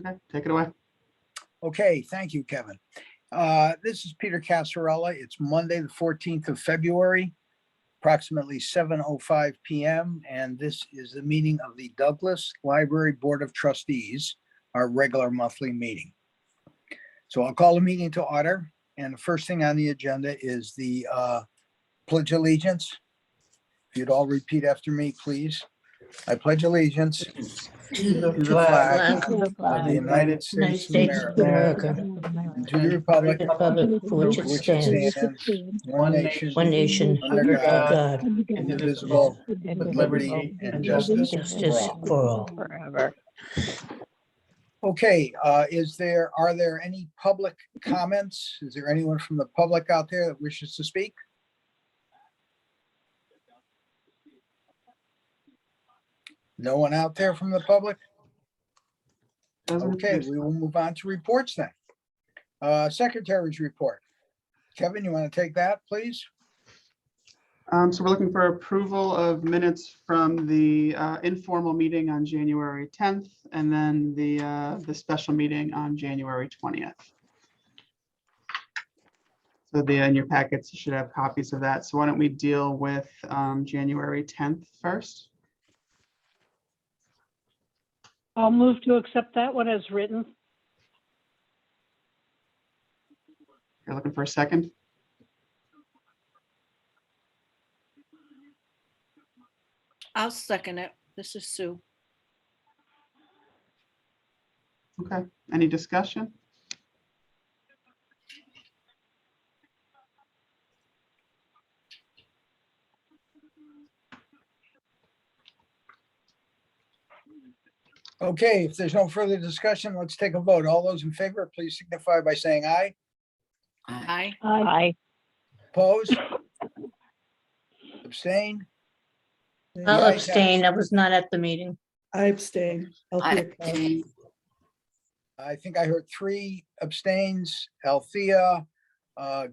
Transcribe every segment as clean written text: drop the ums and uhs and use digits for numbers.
Okay, take it away. Okay, thank you, Kevin. This is Peter Casarella. It's Monday, the 14th of February, approximately 7:05 PM. And this is the meeting of the Douglas Library Board of Trustees, our regular monthly meeting. So I'll call the meeting to order. And the first thing on the agenda is the Pledge of Allegiance. If you'd all repeat after me, please. I pledge allegiance To the to the flag flag of the United States of America and to the republic for which it stands, one nation, one nation, under God, indivisible, indivisible, with liberty and justice for justice all. for all. Forever. Okay, are there any public comments? Is there anyone from the public out there that wishes to speak? No one out there from the public? Okay, we will move on to reports then. Secretary's report. Kevin, you want to take that, please? So we're looking for approval of minutes from the informal meeting on January 10th and then the special meeting on January 20th. So in your packets, you should have copies of that. So why don't we deal with January 10th first? I'll move to accept that one as written. You're looking for a second? I'll second it. This is Sue. Okay, any discussion? Okay, if there's no further discussion, let's take a vote. All those in favor, please signify by saying aye. Aye. Aye. Oppose? Abstain? The I'll ayes have it. abstain. I was not at the meeting. I abstain. Althea Kelly. I think I heard 3 abstains, Althea,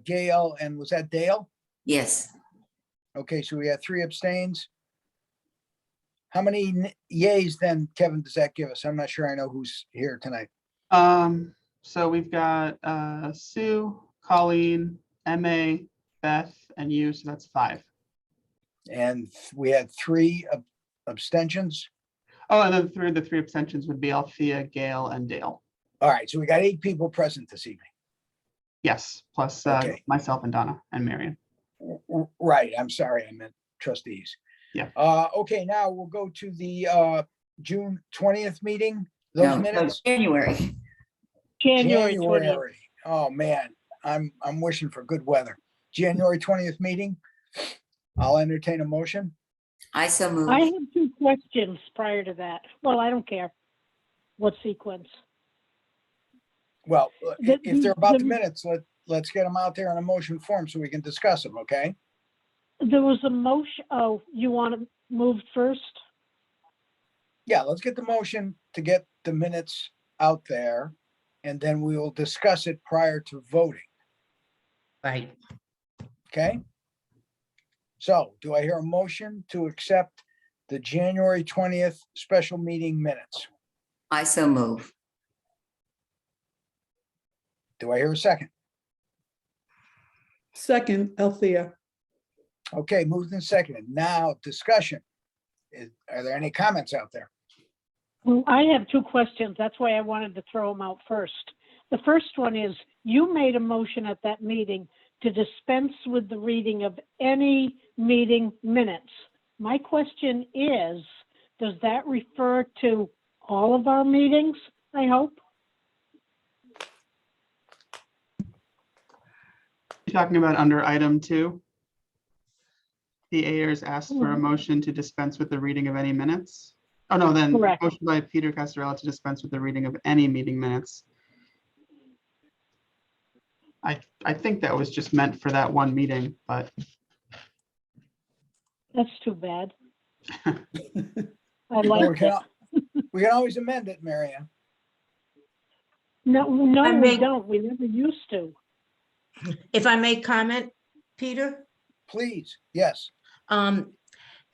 Gail, and was that Dale? Yes, Okay, so we had 3 abstains. How many yays then, Kevin, does that give us? I'm not sure I know who's here tonight. So we've got Sue, Colleen, MA, Beth, and you, so that's 5. And we had 3 abstentions. Oh, and then the three abstentions would be Althea, Gail, and Dale. All right, so we got 8 people present this evening. Yes, plus Okay. myself and Donna and Marion. Right, I'm sorry, I meant trustees. Yeah. Okay, now we'll go to the June 20th meeting. Those no, minutes. January. January 20th. January. Oh, man, I'm wishing for good weather. January 20th meeting. I'll entertain a motion. I so move. I have 2 questions prior to that. Well, I don't care what sequence. Well, The- if they're about the the- minutes, let's get them out there in a motion form so we can discuss them, okay? There was a motion. Oh, you want to move first? Yeah, let's get the motion to get the minutes out there, and then we will discuss it prior to voting, Right. okay? So do I hear a motion to accept the January 20th special meeting minutes? I so move. Do I hear a second? Second, Althea. Okay, moved and seconded. Now, discussion. Are there any comments out there? Well, I have 2 questions. That's why I wanted to throw them out first. The first one is, you made a motion at that meeting to dispense with the reading of any meeting minutes. My question is, does that refer to all of our meetings, I hope? You're talking about under item 2? The Ayers asked for a motion to dispense with the reading of any minutes. Oh, no, then Correct. motion by Peter Casarella to dispense with the reading of any meeting minutes. I think that was just meant for that one meeting, but That's too bad. I Well, like we can it. we can always amend it, Marianne. No, I we make- don't. We never used to. If I may comment, Peter, Please, yes.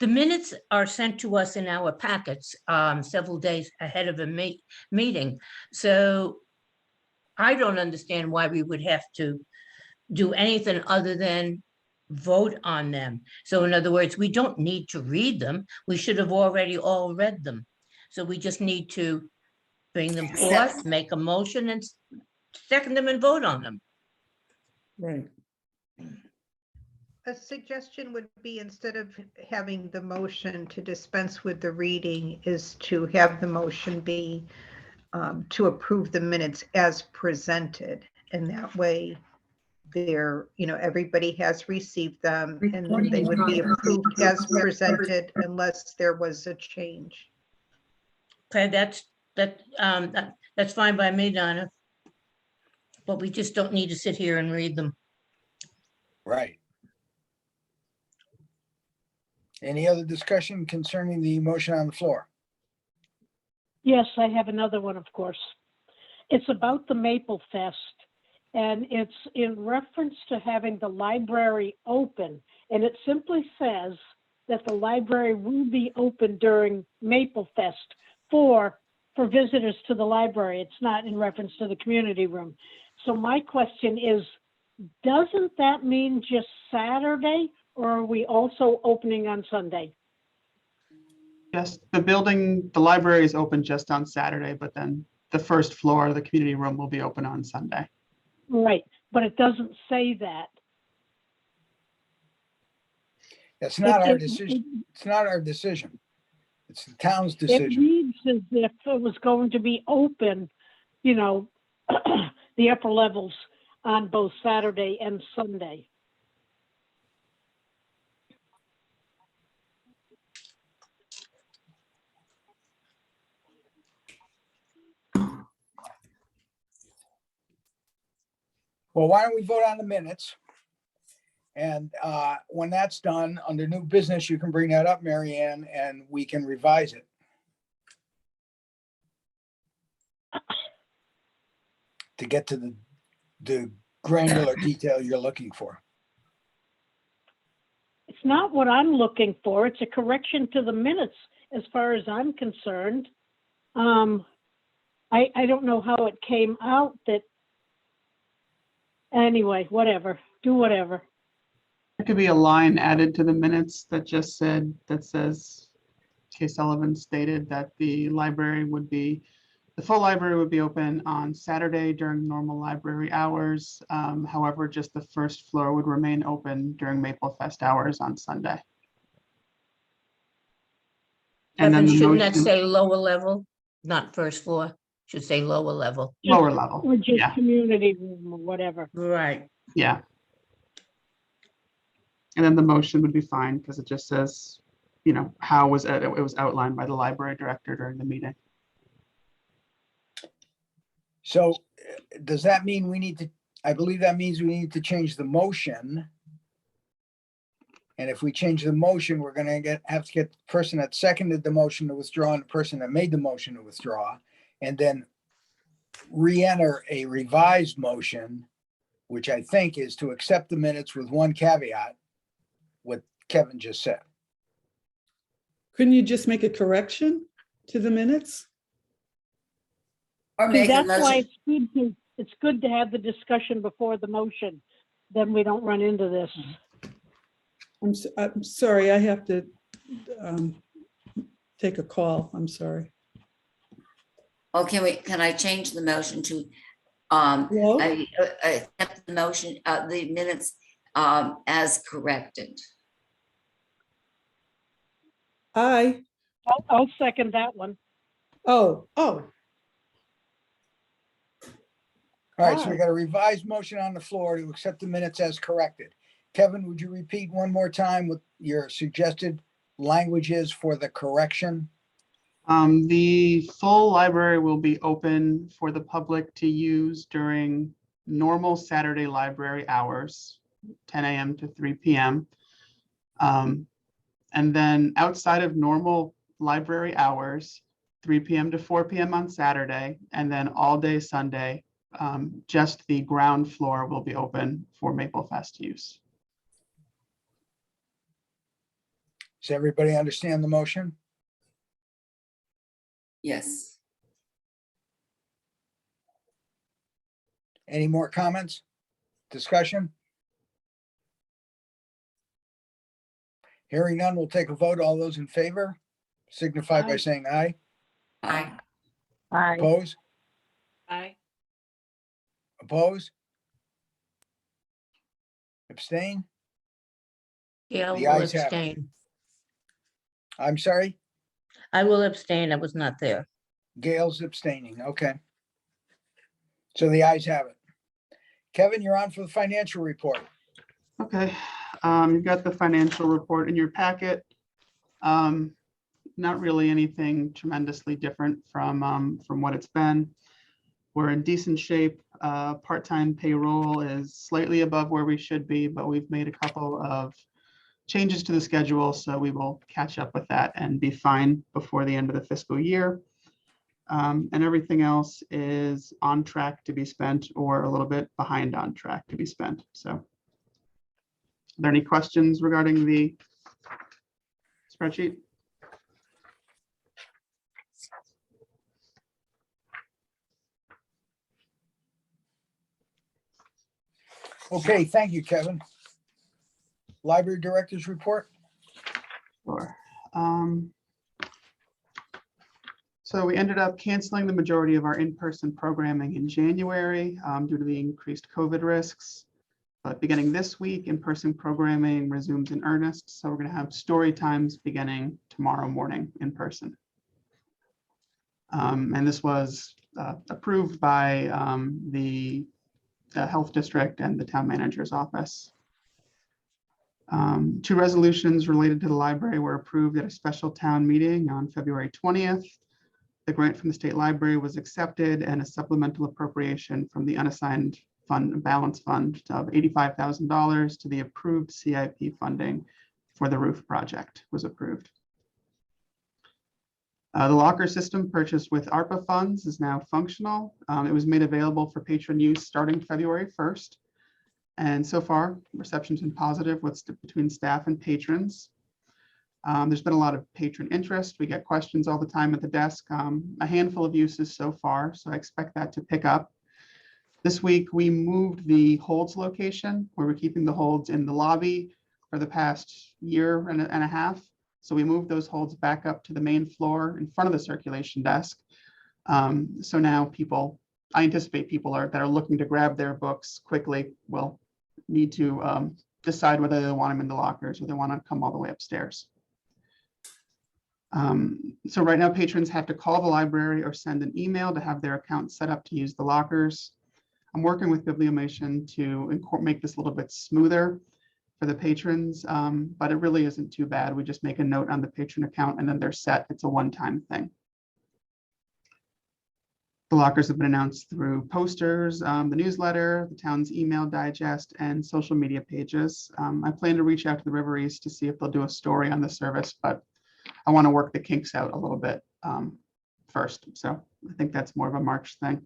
The minutes are sent to us in our packets several days ahead of a meeting. So I don't understand why we would have to do anything other than vote on them. So in other words, we don't need to read them. We should have already all read them. So we just need to bring them forth, make a motion and second them and vote on them. Right. A suggestion would be, instead of having the motion to dispense with the reading, is to have the motion be to approve the minutes as presented. And that way everybody has received them, and then they would be approved as presented unless there was a change. Okay, that's fine by me, Donna. But we just don't need to sit here and read them. Right. Any other discussion concerning the motion on the floor? Yes, I have another one, of course. It's about the Maple Fest, and it's in reference to having the library open. And it simply says that the library will be open during Maple Fest for visitors to the library. It's not in reference to the community room. So my question is, doesn't that mean just Saturday, or are we also opening on Sunday? Yes, the library is open just on Saturday, but then the first floor, the community room, will be open on Sunday. Right, but it doesn't say that. It's not our It- decision. It's not our decision. It's the town's It decision. reads as if it was going to be open, the upper levels on both Saturday and Sunday. Well, why don't we vote on the minutes? And when that's done, under new business, you can bring that up, Mary Ann, and we can revise it. To get to the granular detail you're looking for. It's not what I'm looking for. It's a correction to the minutes as far as I'm concerned. I don't know how it came out that, anyway, whatever, do whatever. There could be a line added to the minutes that says, Kay Sullivan stated that the full library would be open on Saturday during normal library hours. However, just the first floor would remain open during Maple Fest hours on Sunday. And then the Shouldn't that motion, say lower level, not first floor? Should say lower level. lower level. Or just Yeah, community room or whatever. Right. yeah. And then the motion would be fine because it just says, how it was outlined by the library director during the meeting. So does that mean I believe that means we need to change the motion. And if we change the motion, we're gonna have to get the person that seconded the motion to withdraw and the person that made the motion to withdraw, and then re-enter a revised motion, which I think is to accept the minutes with one caveat, what Kevin just said. Couldn't you just make a correction to the minutes? Or See, make a that's why motion. it's good to have the discussion before the motion. Then we don't run into this. I'm sorry, I have to take a call. I'm sorry. Oh, can I change the motion to, Hello? I accept the motion, the minutes, as corrected? Aye. I'll second that one. Oh. All right, so we Aye. got a revised motion on the floor to accept the minutes as corrected. Kevin, would you repeat one more time what your suggested language is for the correction? The full library will be open for the public to use during normal Saturday library hours, 10 a.m. to 3 p.m. And then outside of normal library hours, 3 p.m. to 4 p.m. on Saturday, and then all day Sunday, just the ground floor will be open for Maple Fest use. Does everybody understand the motion? Yes. Any more comments? Discussion? Hearing none, we'll take a vote. All those in favor signify by Aye. saying aye. Aye. Aye. Oppose? Aye. Oppose? Abstain? Gail The will ayes have it. abstain. I'm sorry, I will abstain. I was not there. Gail's abstaining. Okay. So the ayes have it. Kevin, you're on for the financial report. Okay, you've got the financial report in your packet. Not really anything tremendously different from what it's been. We're in decent shape. Part-time payroll is slightly above where we should be, but we've made a couple of changes to the schedule, so we will catch up with that and be fine before the end of the fiscal year. And everything else is on track to be spent or a little bit behind on track to be spent. So, are there any questions regarding the spreadsheet? Okay, thank you, Kevin. Library director's report. Sure. So we ended up canceling the majority of our in-person programming in January due to the increased COVID risks. But beginning this week, in-person programming resumes in earnest. So we're going to have story times beginning tomorrow morning in person. And this was approved by the health district and the town manager's office. Two resolutions related to the library were approved at a special town meeting on February 20th. The grant from the state library was accepted and a supplemental appropriation from the unassigned fund balance fund of $85,000 to the approved CIP funding for the roof project was approved. The locker system purchased with ARPA funds is now functional. It was made available for patron use starting February 1st. And so far, reception's been positive between staff and patrons. There's been a lot of patron interest. We get questions all the time at the desk. A handful of uses so far, so I expect that to pick up. This week, we moved the holds location where we're keeping the holds in the lobby for the past year and a half. So we moved those holds back up to the main floor in front of the circulation desk. So now I anticipate people that are looking to grab their books quickly will need to decide whether they want them in the lockers or they want to come all the way upstairs. So right now, patrons have to call the library or send an email to have their account set up to use the lockers. I'm working with Bibliomation to make this a little bit smoother for the patrons, but it really isn't too bad. We just make a note on the patron account and then they're set. It's a one-time thing. The lockers have been announced through posters, the newsletter, the town's email digest, and social media pages. I plan to reach out to the River East to see if they'll do a story on the service, but I want to work the kinks out a little bit first. So I think that's more of a March thing.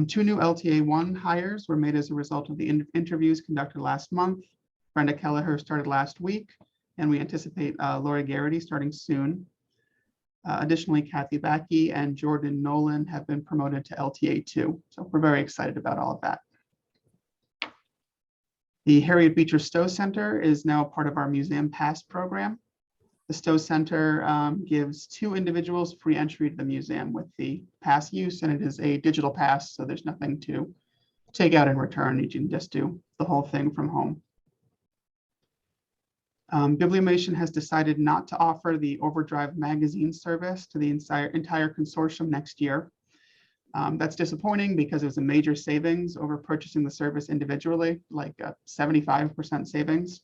Two new LTA1 hires were made as a result of the interviews conducted last month. Brenda Kelleher started last week, and we anticipate Lori Garrity starting soon. Additionally, Kathy Backey and Jordan Nolan have been promoted to LTA2. So we're very excited about all of that. The Harriet Beecher Stowe Center is now part of our Museum Pass program. The Stowe Center gives two individuals free entry to the museum with the pass use, and it is a digital pass, so there's nothing to take out in return. You can just do the whole thing from home. Bibliomation has decided not to offer the Overdrive magazine service to the entire consortium next year. That's disappointing because it was a major savings over purchasing the service individually, like a 75% savings.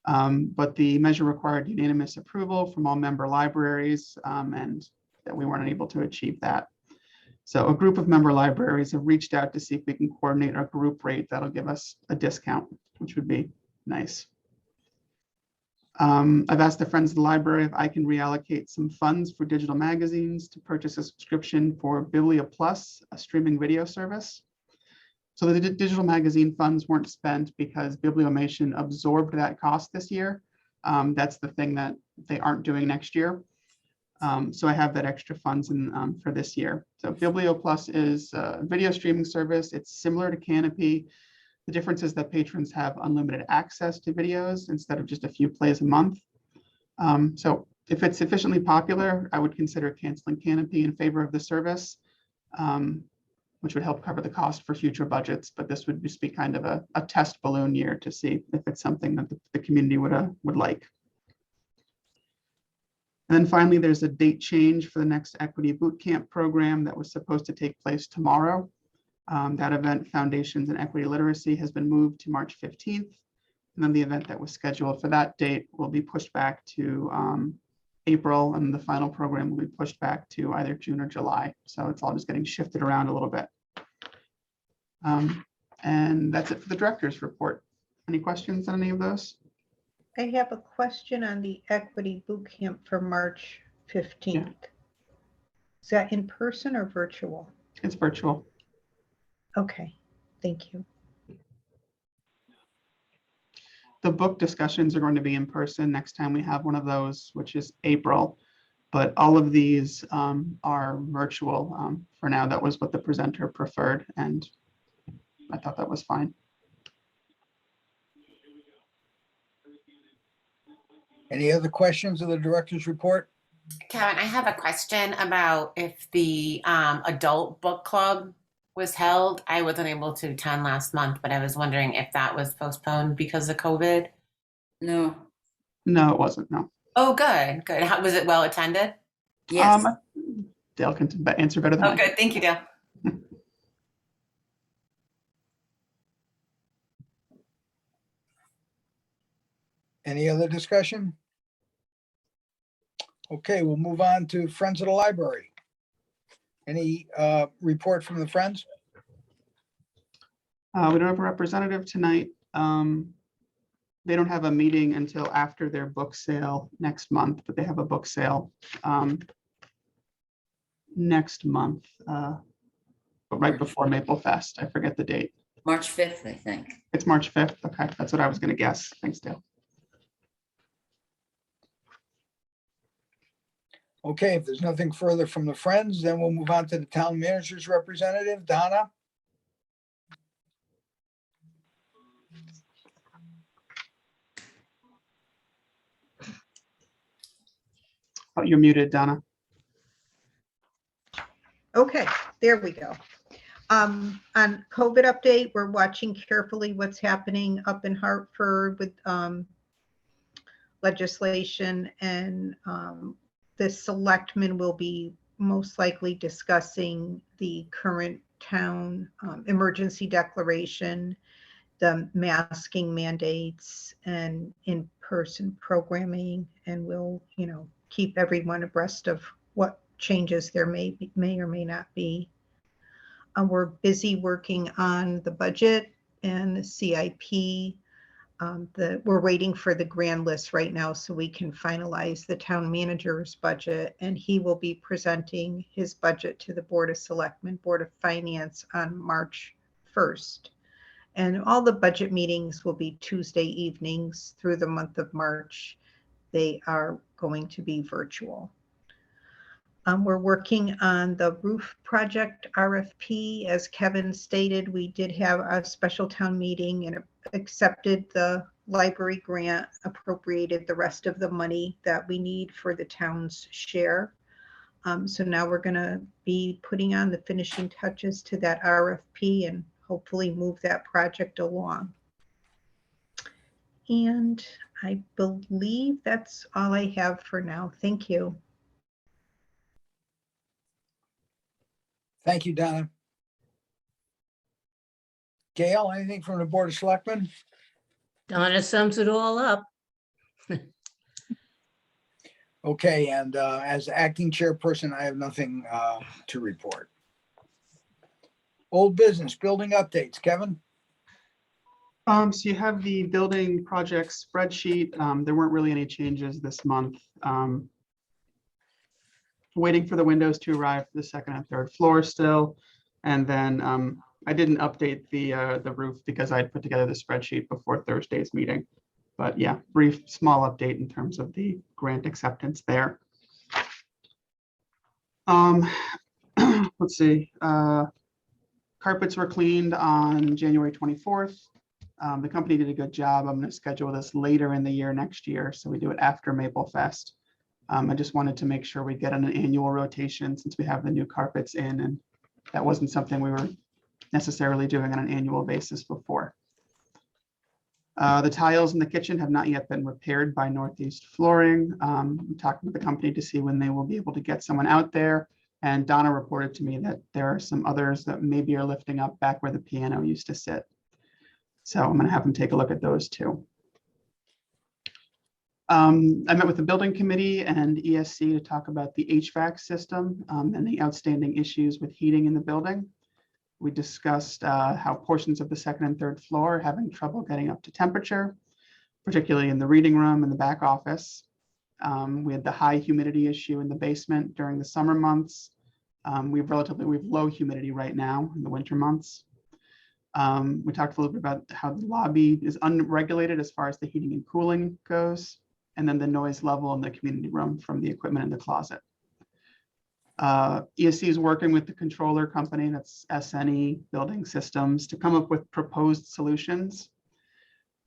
But the measure required unanimous approval from all member libraries, and that we weren't able to achieve that. So a group of member libraries have reached out to see if we can coordinate our group rate that'll give us a discount, which would be nice. I've asked the Friends of the Library if I can reallocate some funds for digital magazines to purchase a subscription for Biblia Plus, a streaming video service. So the digital magazine funds weren't spent because Bibliomation absorbed that cost this year. That's the thing that they aren't doing next year. So I have that extra funds in for this year. So Biblio Plus is a video streaming service. It's similar to Canopy. The difference is that patrons have unlimited access to videos instead of just a few plays a month. So if it's sufficiently popular, I would consider canceling Canopy in favor of the service, which would help cover the cost for future budgets. But this would just be kind of a test balloon year to see if it's something that the community would like. And then finally, there's a date change for the next Equity Boot Camp program that was supposed to take place tomorrow. That event, Foundations in Equity Literacy, has been moved to March 15th. And then the event that was scheduled for that date will be pushed back to April, and the final program will be pushed back to either June or July. So it's all just getting shifted around a little bit. And that's it for the director's report. Any questions on any of those? I have a question on the Equity Boot Camp for March 15th. Is that in person or virtual? It's virtual. Okay, thank you. The book discussions are going to be in person next time we have one of those, which is April. But all of these are virtual for now. That was what the presenter preferred, and I thought that was fine. Any other questions of the director's report? Kevin, I have a question about if the adult book club was held. I wasn't able to attend last month, but I was wondering if that was postponed because of COVID. No, No, it wasn't. No. Oh, good, good. How, was it well attended? yes. Dale can answer better than Oh, I. good. Thank you, Dale. Any other discussion? Okay, we'll move on to Friends of the Library. Any report from the Friends? We don't have a representative tonight. They don't have a meeting until after their book sale next month, but they have a book sale next month, but right before Maple Fest. I forget the date. March 5th, I think. It's March 5th. Okay, that's what I was going to guess. Thanks, Dale. Okay, if there's nothing further from the Friends, then we'll move on to the town manager's representative, Donna. Oh, you're muted, Donna. Okay, there we go. On COVID update, we're watching carefully what's happening up in Hartford with legislation, and the selectmen will be most likely discussing the current town emergency declaration, the masking mandates, and in-person programming, and we'll, keep everyone abreast of what changes there may or may not be. We're busy working on the budget and the CIP. We're waiting for the grand list right now so we can finalize the town manager's budget, and he will be presenting his budget to the Board of Selectmen, Board of Finance on March 1st. And all the budget meetings will be Tuesday evenings through the month of March. They are going to be virtual. We're working on the roof project RFP. As Kevin stated, we did have a special town meeting and accepted the library grant, appropriated the rest of the money that we need for the town's share. So now we're going to be putting on the finishing touches to that RFP and hopefully move that project along. And I believe that's all I have for now. Thank you. Thank you, Donna. Gail, anything from the Board of Selectmen? Donna sums it all up. Okay, and as acting chairperson, I have nothing to report. Old business, building updates, Kevin? So you have the building project spreadsheet. There weren't really any changes this month. Waiting for the windows to arrive for the second and third floor still. And then I didn't update the roof because I'd put together the spreadsheet before Thursday's meeting. But yeah, brief, small update in terms of the grant acceptance there. Let's see, carpets were cleaned on January 24th. The company did a good job. I'm going to schedule this later in the year next year, so we do it after Maple Fest. I just wanted to make sure we get on an annual rotation since we have the new carpets in, and that wasn't something we were necessarily doing on an annual basis before. The tiles in the kitchen have not yet been repaired by Northeast Flooring. I'm talking with the company to see when they will be able to get someone out there. And Donna reported to me that there are some others that maybe are lifting up back where the piano used to sit. So I'm going to have them take a look at those too. I met with the building committee and ESC to talk about the HVAC system and the outstanding issues with heating in the building. We discussed how portions of the second and third floor are having trouble getting up to temperature, particularly in the reading room and the back office. We had the high humidity issue in the basement during the summer months. We have low humidity right now in the winter months. We talked a little bit about how the lobby is unregulated as far as the heating and cooling goes, and then the noise level in the community room from the equipment in the closet. ESC is working with the controller company, that's SNE Building Systems, to come up with proposed solutions.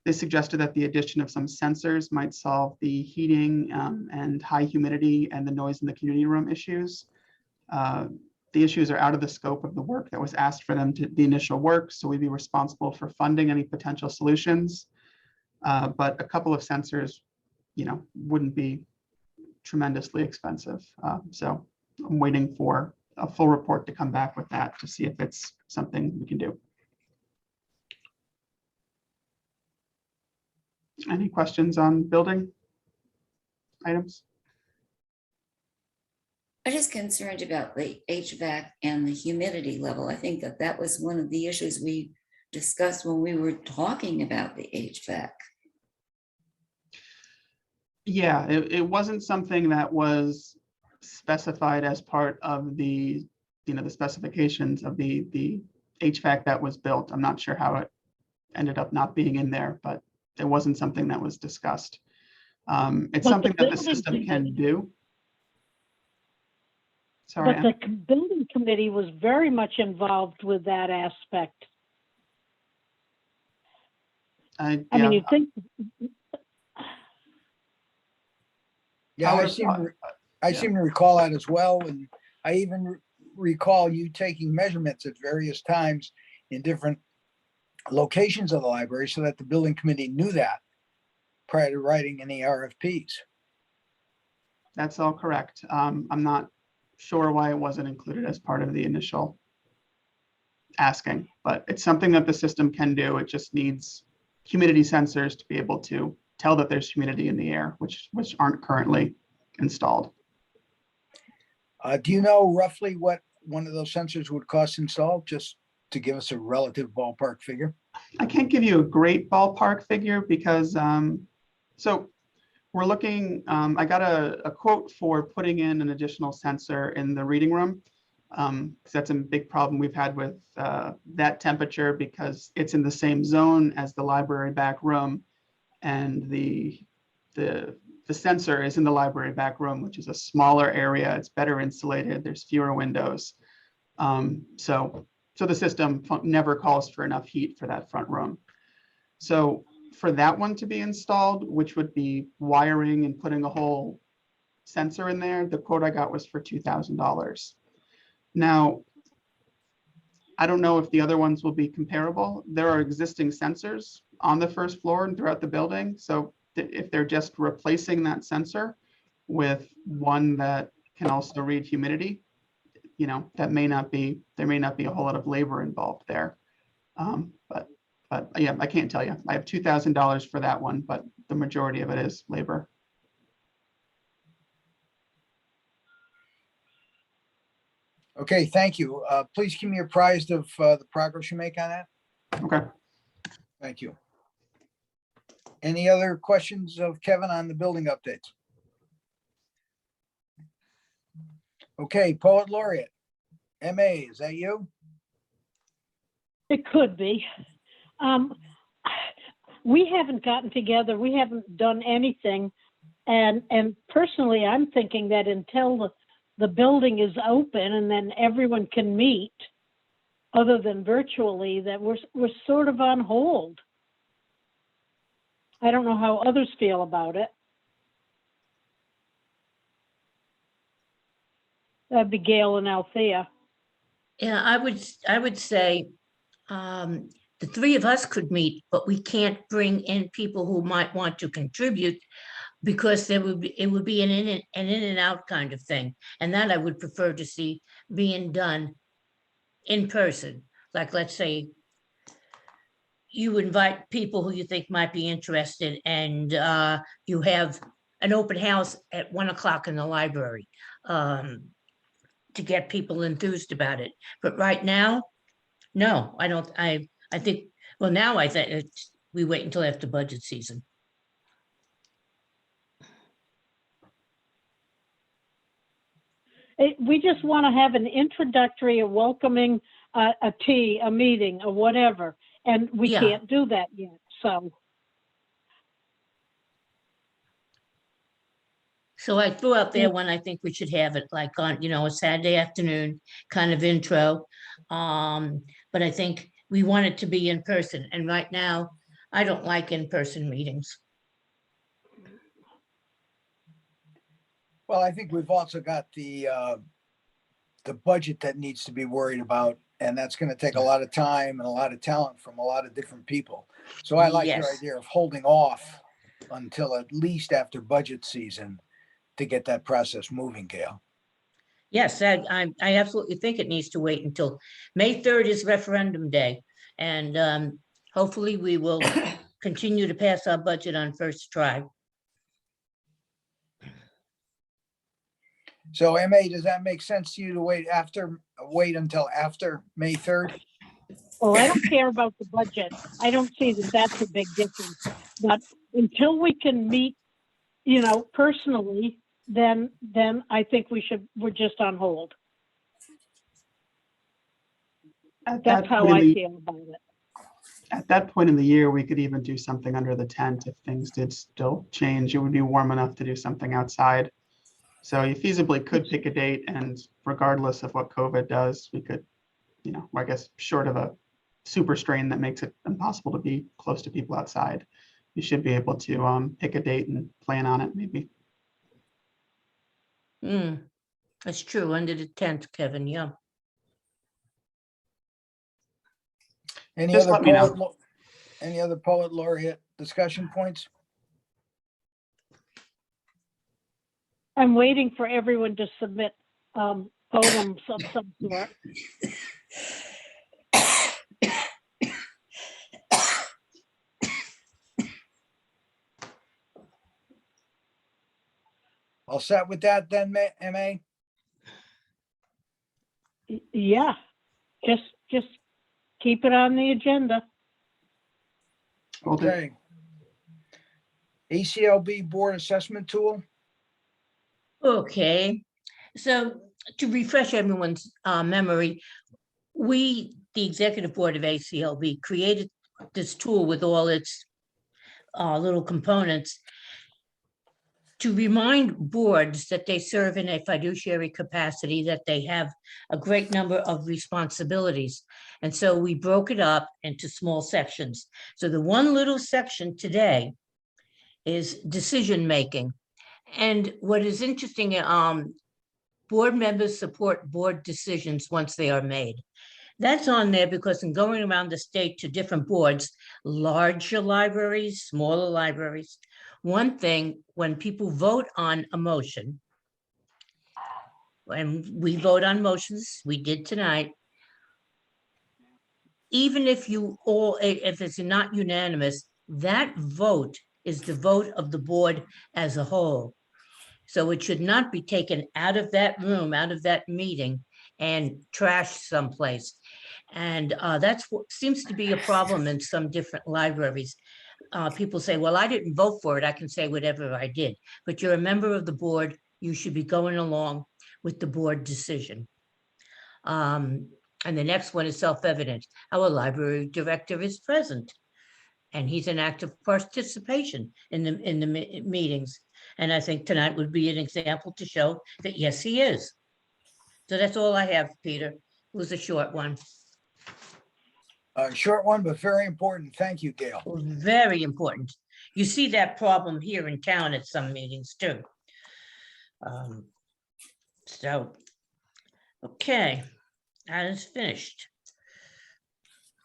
They suggested that the addition of some sensors might solve the heating and high humidity and the noise in the community room issues. The issues are out of the scope of the work that was asked for them to the initial work, so we'd be responsible for funding any potential solutions. But a couple of sensors, wouldn't be tremendously expensive. So I'm waiting for a full report to come back with that to see if it's something we can do. Any questions on building items? I'm just concerned about the HVAC and the humidity level. I think that was one of the issues we discussed when we were talking about the HVAC. Yeah, it wasn't something that was specified as part of the, the specifications of the HVAC that was built. I'm not sure how it ended up not being in there, but it wasn't something that was discussed. It's something that the system can do. Sorry, But the building committee was very much involved with that aspect. I mean, you think. Yeah, I seem to recall that as well. And I even recall you taking measurements at various times in different locations of the library so that the building committee knew that prior to writing any RFPs. That's all correct. I'm not sure why it wasn't included as part of the initial asking, but it's something that the system can do. It just needs humidity sensors to be able to tell that there's humidity in the air, which aren't currently installed. Do you know roughly what one of those sensors would cost installed, just to give us a relative ballpark figure? I can't give you a great ballpark figure because, so we're looking, I got a quote for putting in an additional sensor in the reading room. Because that's a big problem we've had with that temperature, because it's in the same zone as the library back room, and the sensor is in the library back room, which is a smaller area. It's better insulated. There's fewer windows. So the system never calls for enough heat for that front room. So for that one to be installed, which would be wiring and putting a whole sensor in there, the quote I got was for $2,000. Now, I don't know if the other ones will be comparable. There are existing sensors on the first floor and throughout the building. So if they're just replacing that sensor with one that can also read humidity, there may not be a whole lot of labor involved there. But yeah, I can't tell you. I have $2,000 for that one, but the majority of it is labor. Okay, thank you. Please keep me apprised of the progress you make on that. Okay. Thank you. Any other questions of Kevin on the building updates? Okay, Poet Laureate, MA, is that you? It could be. we haven't gotten together, we haven't done anything. And personally, I'm thinking that until the building is open and then everyone can meet, other than virtually, that we're sort of on hold. I don't know how others feel about it. That'd be Gail and Althea. Yeah, I would say the three of us could meet, but we can't bring in people who might want to contribute because it would be an in and out kind of thing. And that I would prefer to see being done in person. Like, let's say you invite people who you think might be interested, and you have an open house at 1 o'clock in the library to get people enthused about it. But right now, no, I don't. I think, well, now I think we wait until after budget season. We just want to have an introductory, a welcoming, a tea, a meeting, or whatever. And we Yeah. can't do that yet, so. So I threw out there when I think we should have it, like on, a Saturday afternoon kind of intro. But I think we want it to be in person. And right now, I don't like in-person meetings. Well, I think we've also got the budget that needs to be worried about, and that's going to take a lot of time and a lot of talent from a lot of different people. So I like your Yes. idea of holding off until at least after budget season to get that process moving, Gail. Yes, I absolutely think it needs to wait until May 3rd is referendum day. And hopefully we will continue to pass our budget on first try. So MA, does that make sense to you to wait until after May 3rd? Well, I don't care about the budget. I don't see that that's a big difference. But until we can meet, personally, then I think we're just on hold. At That's that how point I in the- feel about it. At that point in the year, we could even do something under the tent if things did still change. It would be warm enough to do something outside. So you feasibly could pick a date, and regardless of what COVID does, we could, I guess, short of a super strain that makes it impossible to be close to people outside, you should be able to pick a date and plan on it maybe. That's true, under the tent, Kevin, yeah. Any Just other let me know. poet laureate discussion points? I'm waiting for everyone to submit poems of some sort. All set with that then, MA? Yeah, just keep it on the agenda. Will do. Okay. ACLB board assessment tool. Okay, so to refresh everyone's memory, we, the executive board of ACLB, created this tool with all its little components to remind boards that they serve in a fiduciary capacity, that they have a great number of responsibilities. And so we broke it up into small sections. So the one little section today is decision-making. And what is interesting, board members support board decisions once they are made. That's on there because in going around the state to different boards, larger libraries, smaller libraries, one thing, when people vote on a motion, and we vote on motions, we did tonight, even if it's not unanimous, that vote is the vote of the board as a whole. So it should not be taken out of that room, out of that meeting, and trashed someplace. And that's what seems to be a problem in some different libraries. People say, well, I didn't vote for it. I can say whatever I did. But you're a member of the board. You should be going along with the board decision. And the next one is self-evident. Our library director is present. and he's an active participation in the meetings. And I think tonight would be an example to show that, yes, he is. So that's all I have, Peter. It was a short one. A short one, but very important. Thank you, Gail. It was very important. You see that problem here in town at some meetings too. So, okay, that is finished.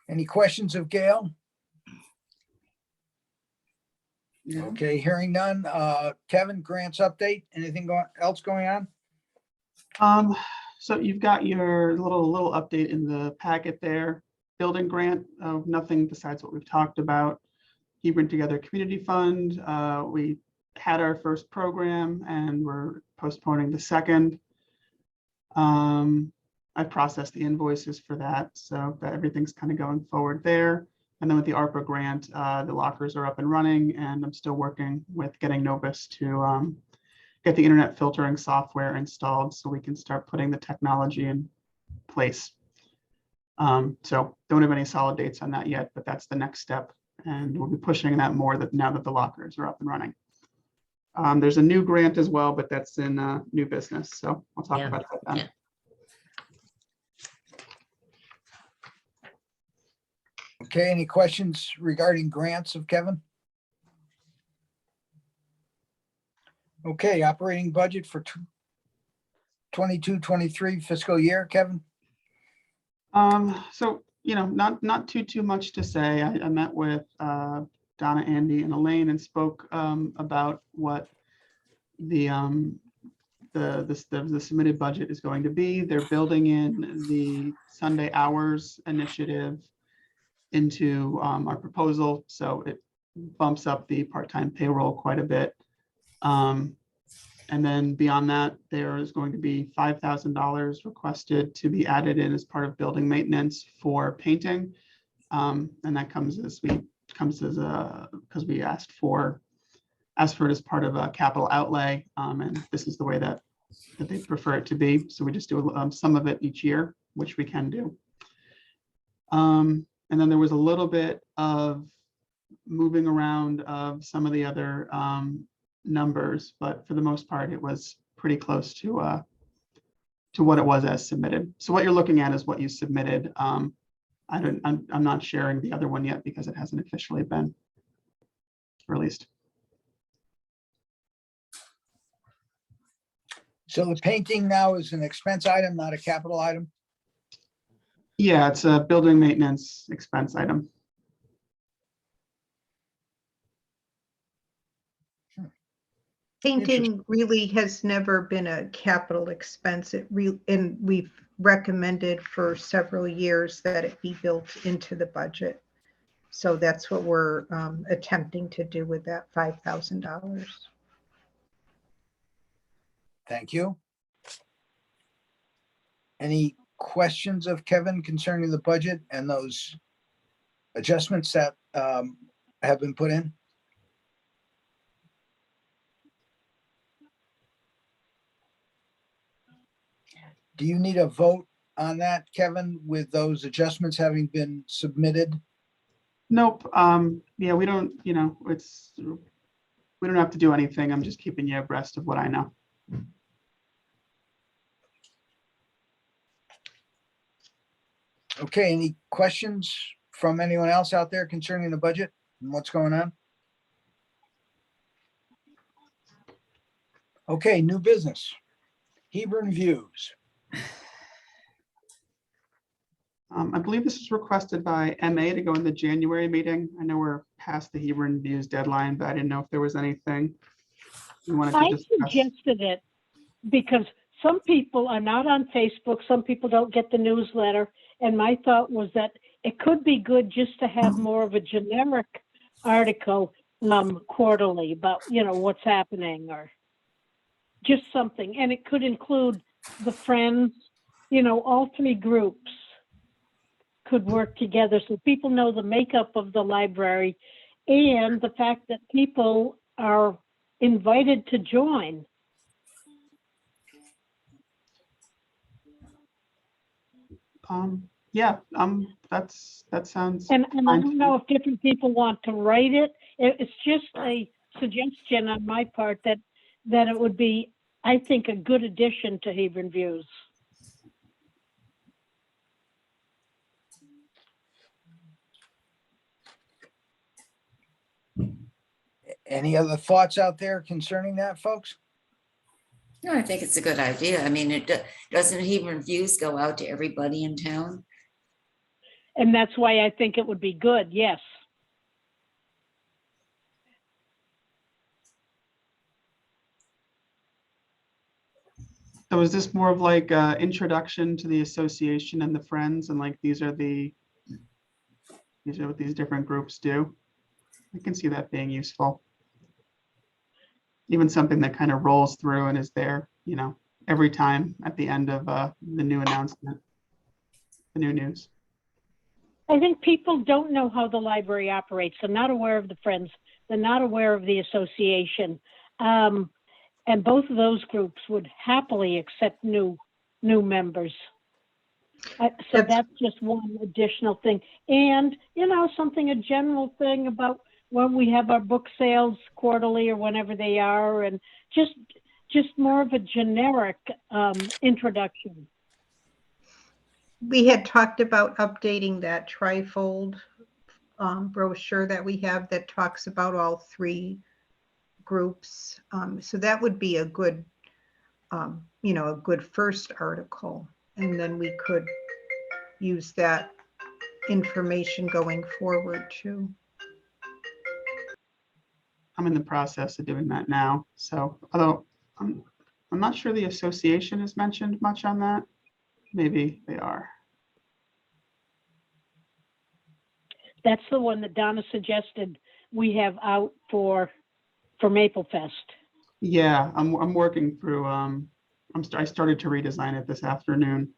Any questions of Gail? No. Okay, hearing none. Kevin, grants update. Anything else going on? So you've got your little update in the packet there. Building grant, nothing besides what we've talked about. Hebron Together Community Fund. We had our first program and we're postponing the second. I processed the invoices for that, so that everything's kind of going forward there. And then with the ARPA grant, the lockers are up and running, and I'm still working with getting Novus to get the internet filtering software installed so we can start putting the technology in place. So don't have any solid dates on that yet, but that's the next step. And we'll be pushing that more now that the lockers are up and running. There's a new grant as well, but that's in new business. So I'll talk about that then. Yeah. Okay, any questions regarding grants of Kevin? Okay, operating budget for 22-23 fiscal year, Kevin? So, not too much to say. I met with Donna, Andy, and Elaine and spoke about what the submitted budget is going to be. They're building in the Sunday hours initiative into our proposal, so it bumps up the part-time payroll quite a bit. And then beyond that, there is going to be $5,000 requested to be added in as part of building maintenance for painting. And that comes as because we asked for it as part of a capital outlay. And this is the way that they prefer it to be. So we just do some of it each year, which we can do. And then there was a little bit of moving around of some of the other numbers, but for the most part, it was pretty close to what it was as submitted. So what you're looking at is what you submitted. I'm not sharing the other one yet because it hasn't officially been released. So the painting now is an expense item, not a capital item? Yeah, it's a building maintenance expense item. Painting really has never been a capital expense. And we've recommended for several years that it be built into the budget. So that's what we're attempting to do with that $5,000. Thank you. Any questions of Kevin concerning the budget and those adjustments that have been put in? Do you need a vote on that, Kevin, with those adjustments having been submitted? Nope. Yeah, we don't, we don't have to do anything. I'm just keeping you abreast of what I know. Okay, any questions from anyone else out there concerning the budget and what's going on? Okay, new business. Hebron views. I believe this was requested by MA to go in the January meeting. I know we're past the Hebron views deadline, but I didn't know if there was anything you wanted to I discuss. suggested it because some people are not on Facebook, some people don't get the newsletter, and my thought was that it could be good just to have more of a generic article quarterly about, what's happening or just something. And it could include the friends, all three groups could work together so people know the makeup of the library and the fact that people are invited to join. Yeah, that sounds And I fine to don't me. know if different people want to write it. It's just a suggestion on my part that it would be, I think, a good addition to Hebron Views. Any other thoughts out there concerning that, folks? No, I think it's a good idea. I mean, doesn't Hebron Views go out to everybody in town? And that's why I think it would be good, yes. So is this more of like a introduction to the association and the friends, and like these are what these different groups do? I can see that being useful. Even something that kind of rolls through and is there, every time at the end of the new announcement, the new news. I think people don't know how the library operates. They're not aware of the Friends. They're not aware of the association. And both of those groups would happily accept new members. So that's just one additional thing. And, a general thing about when we have our book sales quarterly or whenever they are, and just more of a generic introduction. We had talked about updating that trifold brochure that we have that talks about all three groups. So that would be a good, a good first article. And then we could use that information going forward too. I'm in the process of doing that now. So although I'm not sure the association is mentioned much on that. Maybe they are. That's the one that Donna suggested we have out for Maple Fest. Yeah, I'm working through. I started to redesign it this afternoon.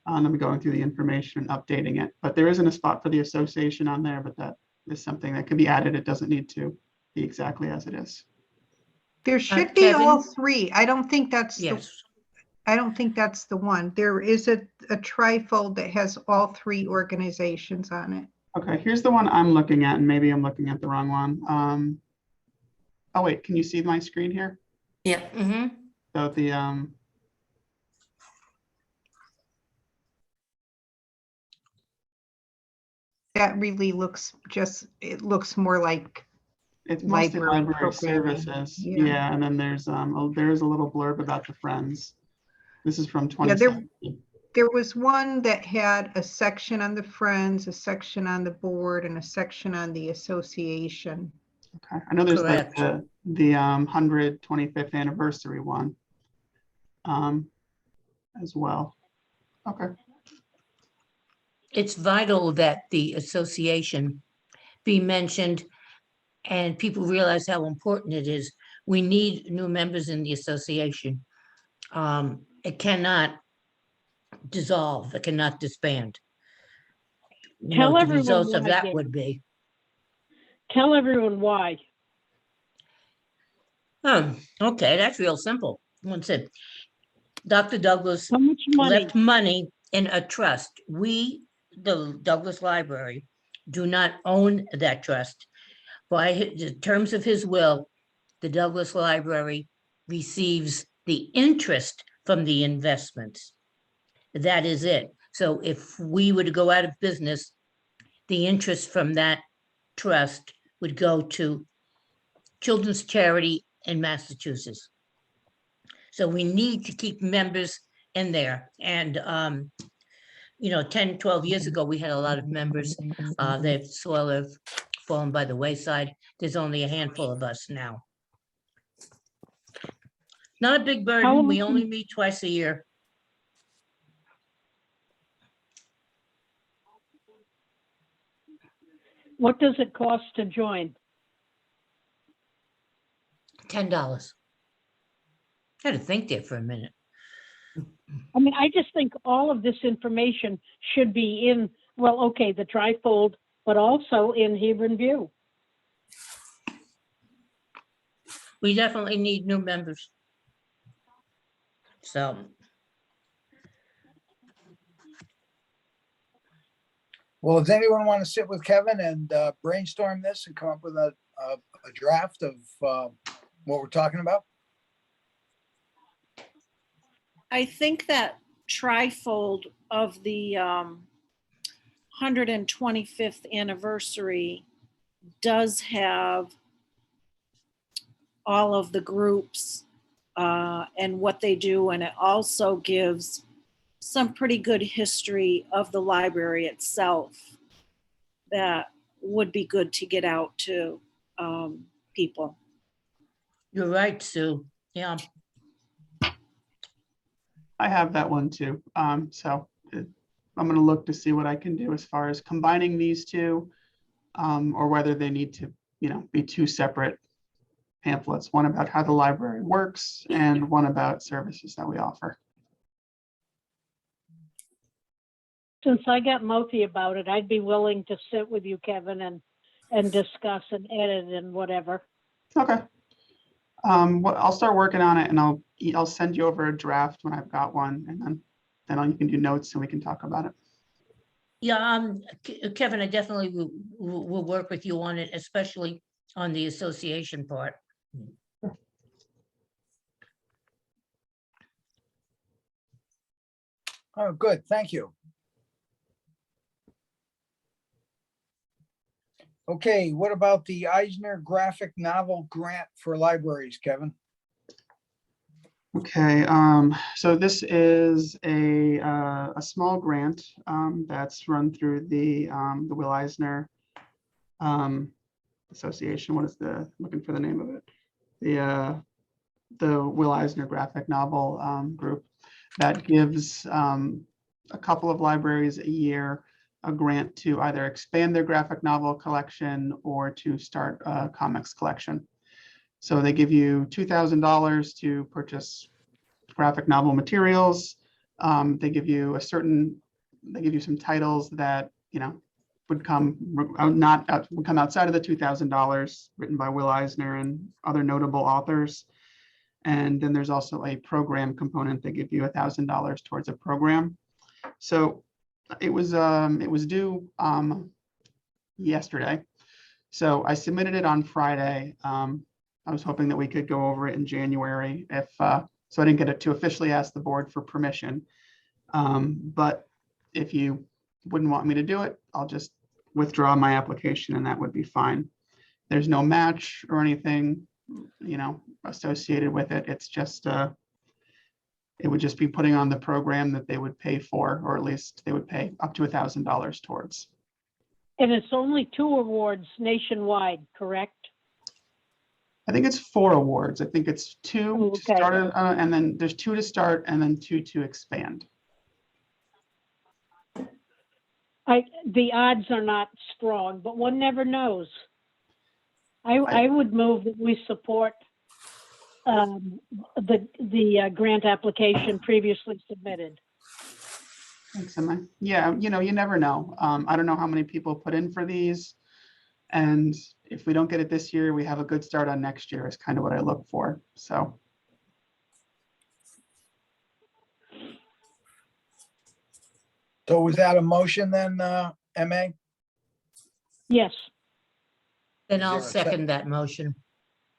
I'm going through the information and updating it. But there isn't a spot for the association on there. But that is something that can be added. It doesn't need to be exactly as it is. There should be Kevin? all three. I don't think that's Yes. I don't think that's the one. There is a trifold that has all three organizations on it. Okay, here's the one I'm looking at, and maybe I'm looking at the wrong one. Oh wait, can you see my screen here? Yep. Mm-hmm. So the That really looks it looks more like it's mostly library programming. services. Yeah. Yeah, and then there's a little blurb about the Friends. This is from Yeah, 2017. there was one that had a section on the Friends, a section on the board, and a section on the association. Okay, I know there's Correct. like the 125th anniversary one as well. Okay. It's vital that the association be mentioned and people realize how important it is. We need new members in the association. It cannot dissolve, it cannot disband. You know Tell what the everyone results of why, that Dan. would be. Tell everyone why. Okay, that's real simple. One said, Dr. Douglas How much money? left money in a trust. We, the Douglas Library, do not own that trust. By the terms of his will, the Douglas Library receives the interest from the investments. That is it. So if we were to go out of business, the interest from that trust would go to children's charity in Massachusetts. So we need to keep members in there. And, 10, 12 years ago, we had a lot of members. They've sort of fallen by the wayside. There's only a handful of us now. Not a big burden. We only meet twice a year. What does it cost to join? $10. I had to think there for a minute. I mean, I just think all of this information should be in, well, okay, the trifold, but also in Hebron View. We definitely need new members. So. Well, does anyone want to sit with Kevin and brainstorm this and come up with a draft of what we're talking about? I think that trifold of the 125th anniversary does have all of the groups and what they do, and it also gives some pretty good history of the library itself that would be good to get out to people. You're right, Sue. Yeah. I have that one too. So I'm gonna look to see what I can do as far as combining these two, or whether they need to, be two separate pamphlets, one about how the library works and one about services that we offer. Since I got mouthy about it, I'd be willing to sit with you, Kevin, and discuss and edit and whatever. Okay. Well, I'll start working on it and I'll send you over a draft when I've got one, and then you can do notes and we can talk about it. Yeah, Kevin, I definitely will work with you on it, especially on the association part. Oh, good. Thank you. Okay, what about the Eisner graphic novel grant for libraries, Kevin? Okay, so this is a small grant that's run through the Will Eisner Association. What is looking for the name of it? The Will Eisner graphic novel group that gives a couple of libraries a year a grant to either expand their graphic novel collection or to start a comics collection. So they give you $2,000 to purchase graphic novel materials. They give you some titles that would come would come outside of the $2,000, written by Will Eisner and other notable authors. And then there's also a program component. They give you $1,000 towards a program. So it was due yesterday. So I submitted it on Friday. I was hoping that we could go over it in January so I didn't get it to officially ask the board for permission. But if you wouldn't want me to do it, I'll just withdraw my application and that would be fine. There's no match or anything, associated with it. It's just, it would just be putting on the program that they would pay for, or at least they would pay up to $1,000 towards. And it's only 2 awards nationwide, correct? I think it's 4 awards. I think it's 2 to start, and then there's 2 to start and then 2 to expand. The odds are not strong, but one never knows. I would move that we support the grant application previously submitted. Thanks, Emma. Yeah, you never know. I don't know how many people put in for these. And if we don't get it this year, we have a good start on next year is kind of what I look for. So. So was that a motion then, MA? Yes. Then Is I'll there a second? second that motion.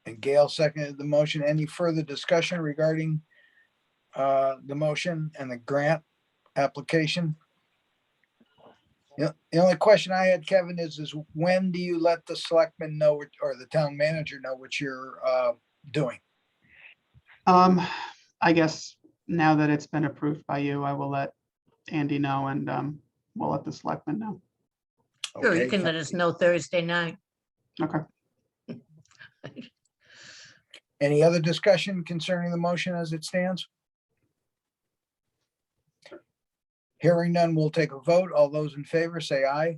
And Gail seconded the motion. Any further discussion regarding the motion and the grant application? Yeah, the only question I had, Kevin, is when do you let the selectmen know or the town manager know what you're doing? I guess now that it's been approved by you, I will let Andy know and we'll let the selectmen know. Sure, you Okay, can let us know Thursday night. Okay. any other discussion concerning the motion as it stands? Hearing none, we'll take a vote. All those in favor say aye.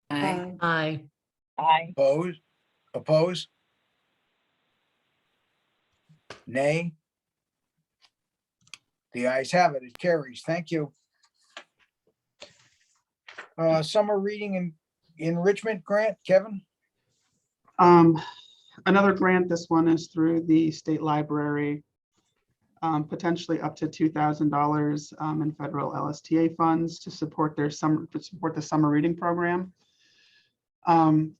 Aye. Aye. Aye. Oppose? Nay? The ayes have it. It carries. Thank you. Summer reading and enrichment grant, Kevin? Another grant, this one is through the state library. potentially up to $2,000 in federal LSTA funds to support the summer reading program. I'm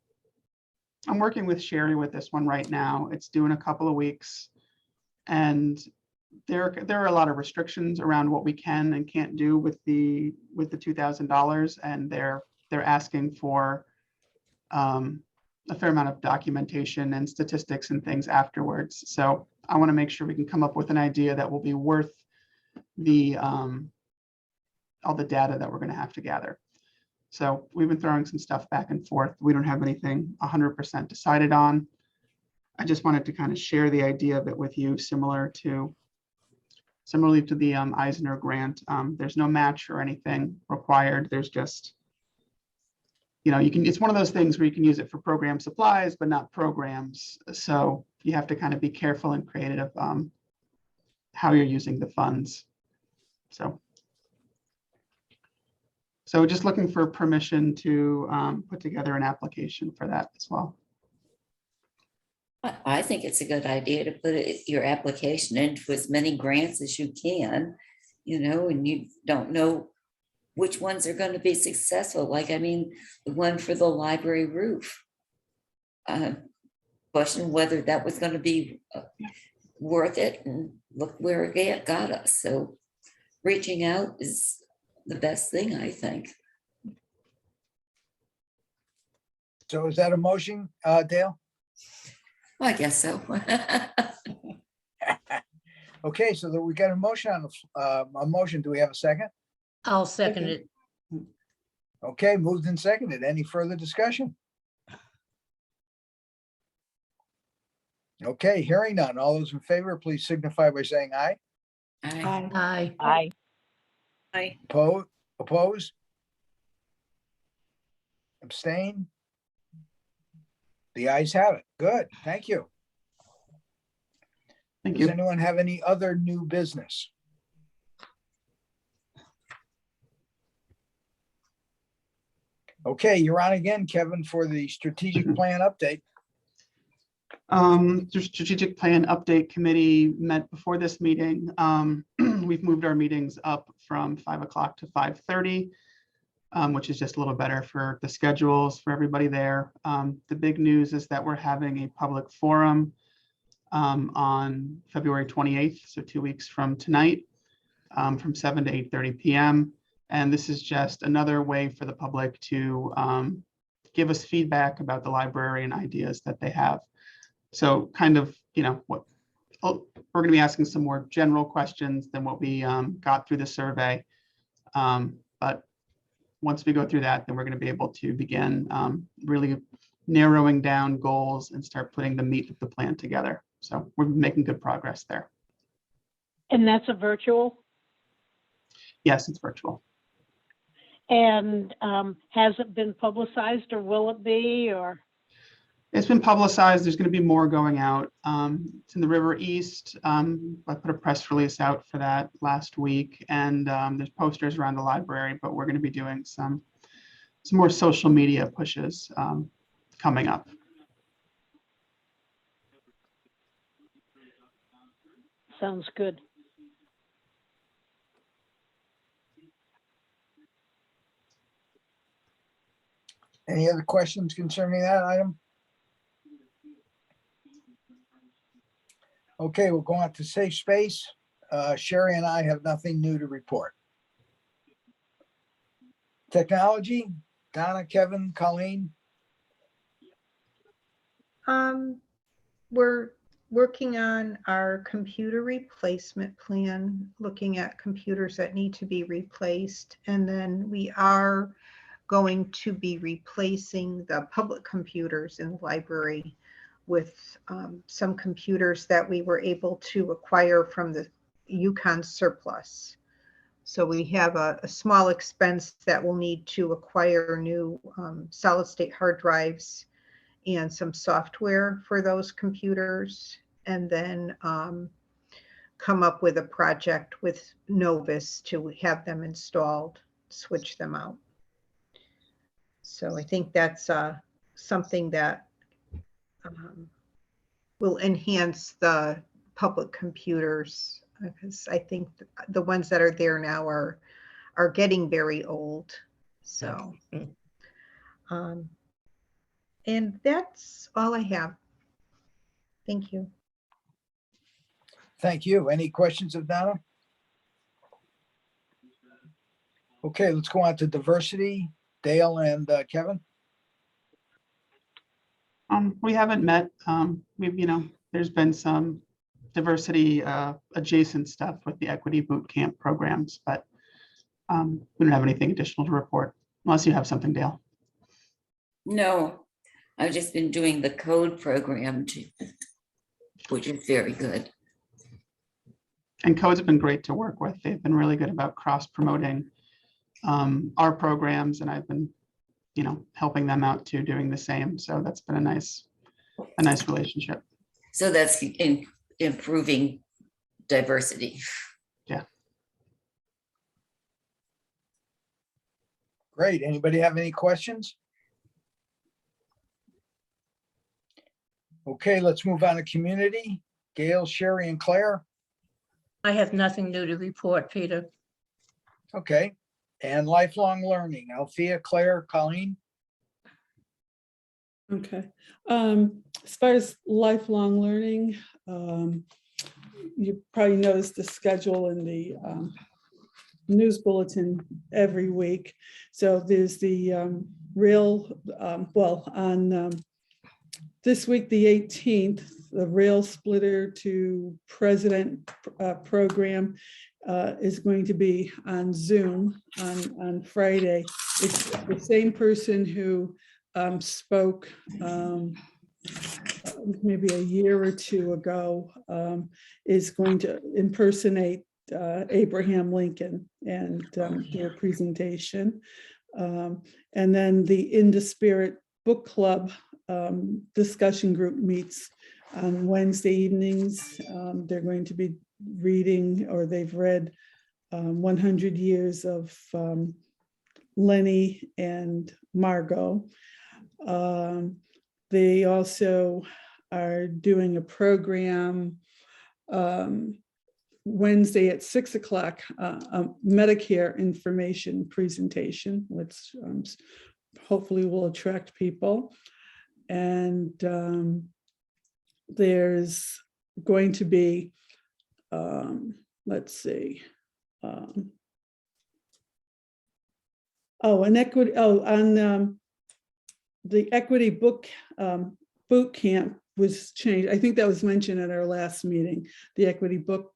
working with Sherry with this one right now. It's due in a couple of weeks, and there are a lot of restrictions around what we can and can't do with the $2,000, and they're asking for a fair amount of documentation and statistics and things afterwards. So I want to make sure we can come up with an idea that will be worth the all the data that we're going to have to gather. So we've been throwing some stuff back and forth. We don't have anything 100% decided on. I just wanted to kind of share the idea of it with you, similarly to the Eisner grant. There's no match or anything required. There's just, it's one of those things where you can use it for program supplies, but not programs. So you have to kind of be careful and creative how you're using the funds. So just looking for permission to put together an application for that as well. I think it's a good idea to put your application into as many grants as you can, and you don't know which ones are going to be successful. The one for the library roof. Question whether that was going to be worth it, and look where it got us. So reaching out is the best thing, I think. So is that a motion, Dale? I guess so. Okay, so we got a motion on a motion. Do we have a second? I'll second it. Okay, moved and seconded. Any further discussion? Okay, hearing none. All those in favor, please signify by saying aye. Aye. I, Oppose? Abstain? The ayes have it. Good, thank you. Thank Does you. anyone have any other new business? Okay, you're on again, Kevin, for the strategic plan update. The strategic plan update committee met before this meeting. We've moved our meetings up from 5 o'clock to 5:30, which is just a little better for the schedules for everybody there. The big news is that we're having a public forum on February 28th, so 2 weeks from tonight, from 7 to 8:30 p.m. And this is just another way for the public to give us feedback about the library and ideas that they have. So kind of, we're going to be asking some more general questions than what we got through the survey. But once we go through that, then we're going to be able to begin really narrowing down goals and start putting the meat of the plan together. So we're making good progress there. And that's a virtual? Yes, it's virtual. And has it been publicized, or will it be, or? It's been publicized. There's going to be more going out. It's in the River East. I put a press release out for that last week, and there's posters around the library, but we're going to be doing some more social media pushes coming up. Sounds good. Any other questions concerning that item? Okay, we'll go on to safe space. Sherry and I have nothing new to report. Technology, Donna, Kevin, Colleen. We're working on our computer replacement plan, looking at computers that need to be replaced. And then we are going to be replacing the public computers in the library with some computers that we were able to acquire from the Yukon surplus. So we have a small expense that we'll need to acquire new solid state hard drives and some software for those computers, and then come up with a project with Novus to have them installed, switch them out. So I think that's something that will enhance the public computers because I think the ones that are there now are getting very old. So, Mm. and that's all I have. Thank you. Thank you. Any questions of Donna? Okay, let's go on to diversity. Dale and Kevin. We haven't met. There's been some diversity adjacent stuff with the equity boot camp programs, but we don't have anything additional to report unless you have something, Dale. No, I've just been doing the code program too, which is very good. And codes have been great to work with. They've been really good about cross promoting our programs, and I've been, helping them out too, doing the same. So that's been a nice relationship. So that's improving diversity. Yeah. Great. Anybody have any questions? Okay, let's move on to community. Gail, Sherry, and Claire. I have nothing new to report, Peter. Okay. And lifelong learning, Althea, Claire, Colleen. Okay. As far as lifelong learning, you probably noticed the schedule in the news bulletin every week. So there's the on this week, the 18th, the Rail Splitter to President program is going to be on Zoom on Friday. It's the same person who spoke maybe a year or two ago, is going to impersonate Abraham Lincoln and do a presentation. And then the In the Spirit Book Club discussion group meets on Wednesday evenings. They're going to be reading, or they've read 100 Years of Lenny and Margot. They also are doing a program Wednesday at 6 o'clock, a Medicare information presentation, which hopefully will attract people. And there's going to be, let's see, an equity, on the equity book boot camp was changed. I think that was mentioned at our last meeting. The equity book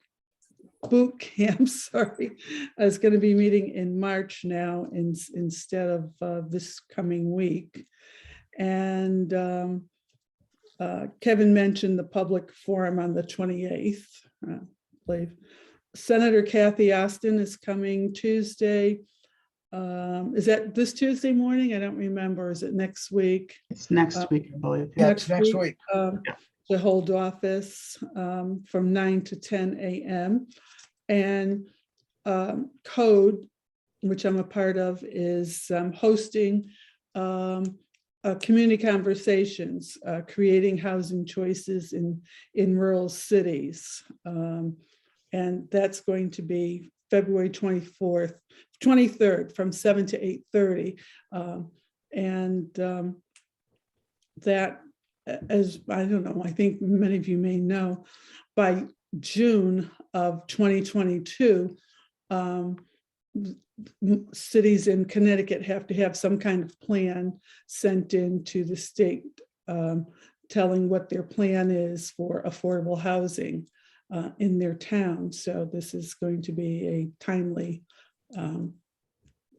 boot camp, sorry, is going to be meeting in March now instead of this coming week. And Kevin mentioned the public forum on the 28th, I believe. Senator Kathy Austin is coming Tuesday. Is that this Tuesday morning? I don't remember. Is it next week? It's next week, I believe. Yeah, it's next week. To hold office from 9 to 10 a.m. And Code, which I'm a part of, is hosting community conversations, creating housing choices in rural cities. And that's going to be February 23rd from 7 to 8:30. That, as I don't know, I think many of you may know, by June of 2022, cities in Connecticut have to have some kind of plan sent in to the state, telling what their plan is for affordable housing in their town. So this is going to be a timely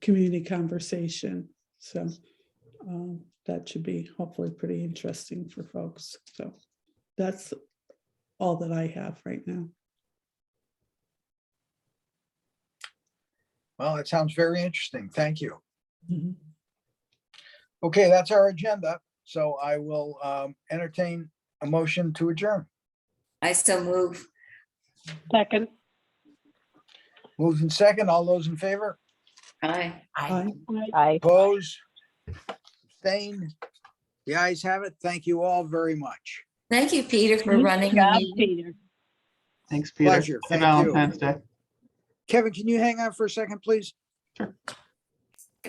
community conversation. So that should be hopefully pretty interesting for folks. So that's all that I have right now. Well, it sounds very interesting. Thank you. Mhm. Okay, that's our agenda. So I will entertain a motion to adjourn. I still move. Second. Moved in second. All those in favor? Aye. Aye. Aye. Opposed? Abstained? The ayes have it. Thank you all very much. Thank you, Peter, for Good running the job, meeting. Peter. Thanks, Peter. Pleasure. Happy Thank you. Valentine's Day. Kevin, can you hang on for a second, please? Sure.